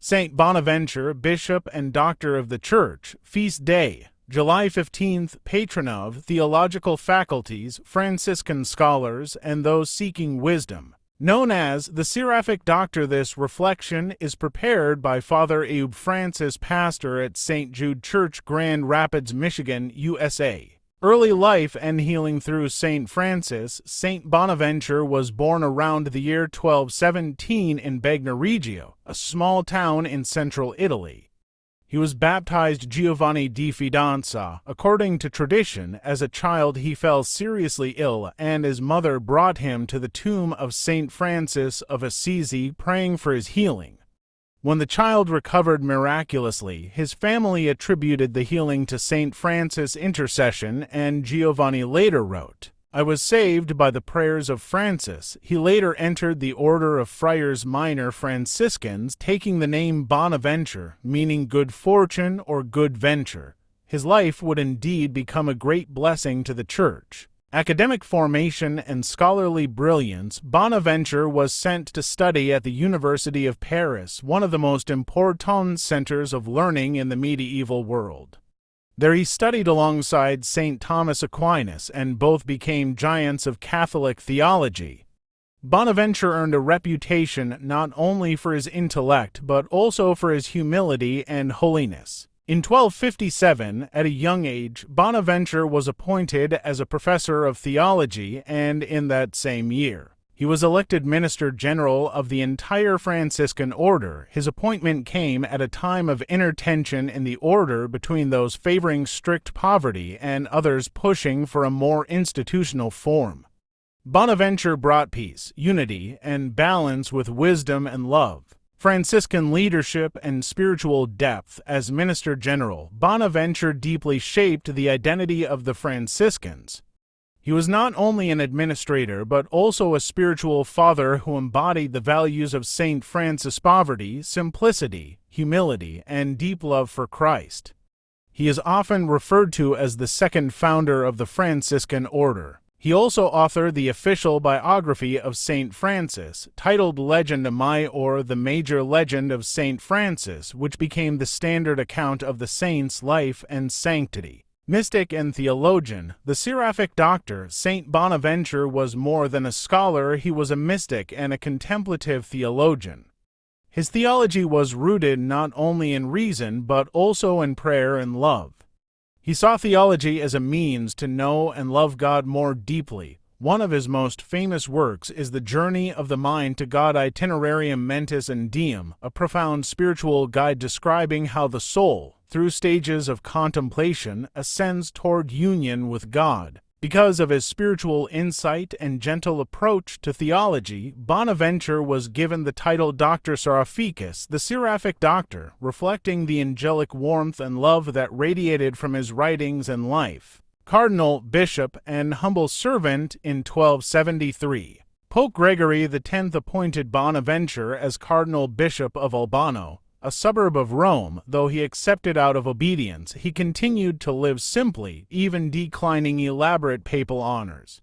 Saint Bonaventure, Bishop and Doctor of the Church, Feast Day, July 15th, patron of theological faculties, Franciscan scholars, and those seeking wisdom. Known as the Seraphic Doctor, this reflection is prepared by Father Ayub Francis, pastor at St. Jude Church, Grand Rapids, Michigan, USA. Early life and healing through St. Francis. St. Bonaventure was born around the year 1217 in Bagnoregio, a small town in central Italy. He was baptized Giovanni di Fidanza. According to tradition, as a child he fell seriously ill, and his mother brought him to the tomb of St. Francis of Assisi, praying for his healing. When the child recovered miraculously, his family attributed the healing to St. Francis' intercession, and Giovanni later wrote, "I was saved by the prayers of Francis." He later entered the order of Friars Minor Franciscans, taking the name Bonaventure, meaning good fortune or good venture. His life would indeed become a great blessing to the Church. Academic formation and scholarly brilliance. Bonaventure was sent to study at the University of Paris, one of the most important centers of learning in the medieval world. There he studied alongside St. Thomas Aquinas, and both became giants of Catholic theology. Bonaventure earned a reputation not only for his intellect, but also for his humility and holiness. In 1257, at a young age, Bonaventure was appointed as a professor of theology, and in that same year, he was elected Minister General of the entire Franciscan order. His appointment came at a time of inner tension in the order between those favoring strict poverty and others pushing for a more institutional form. Bonaventure brought peace, unity, and balance with wisdom and love. Franciscan leadership and spiritual depth. As Minister General, Bonaventure deeply shaped the identity of the Franciscans. He was not only an administrator, but also a spiritual father who embodied the values of St. Francis: poverty, simplicity, humility, and deep love for Christ. He is often referred to as the second founder of the Franciscan order. He also authored the official biography of St. Francis, titled Legenda Mai, or The Major Legend of St. Francis, which became the standard account of the saint's life and sanctity. Mystic and theologian. The Seraphic Doctor, St. Bonaventure was more than a scholar. He was a mystic and a contemplative theologian. His theology was rooted not only in reason, but also in prayer and love. He saw theology as a means to know and love God more deeply. One of his most famous works is The Journey of the Mind to God, Itinerarium Mentis and Deum, a profound spiritual guide describing how the soul, through stages of contemplation, ascends toward union with God. Because of his spiritual insight and gentle approach to theology, Bonaventure was given the title Doctor Seraphicus, the Seraphic Doctor, reflecting the angelic warmth and love that radiated from his writings and life. Cardinal, bishop, and humble servant. In 1273, Pope Gregory X appointed Bonaventure as Cardinal Bishop of Albano, a suburb of Rome. Though he accepted out of obedience, he continued to live simply, even declining elaborate papal honors.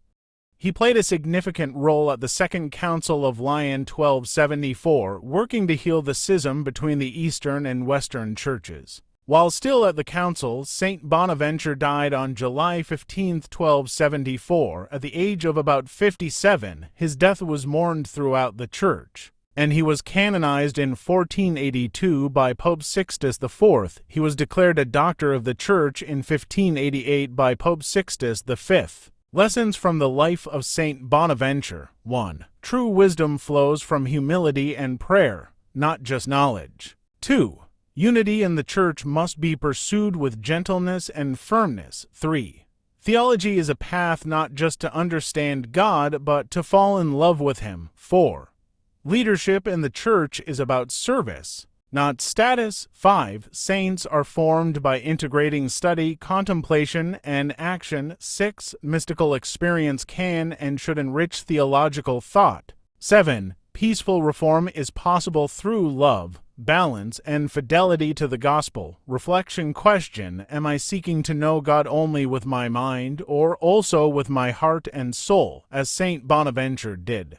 He played a significant role at the Second Council of Lyon 1274, working to heal the schism between the Eastern and Western churches. While still at the council, St. Bonaventure died on July 15, 1274, at the age of about 57. His death was mourned throughout the Church, and he was canonized in 1482 by Pope Sixtus IV. He was declared a Doctor of the Church in 1588 by Pope Sixtus V. Lessons from the life of Saint Bonaventure. 1. True wisdom flows from humility and prayer, not just knowledge. 2. Unity in the Church must be pursued with gentleness and firmness. 3. Theology is a path not just to understand God, but to fall in love with Him. 4. Leadership in the Church is about service, not status. 5. Saints are formed by integrating study, contemplation, and action. 6. Mystical experience can and should enrich theological thought. 7. Peaceful reform is possible through love, balance, and fidelity to the gospel. Reflection. Question: am I seeking to know God only with my mind, or also with my heart and soul, as Saint Bonaventure did?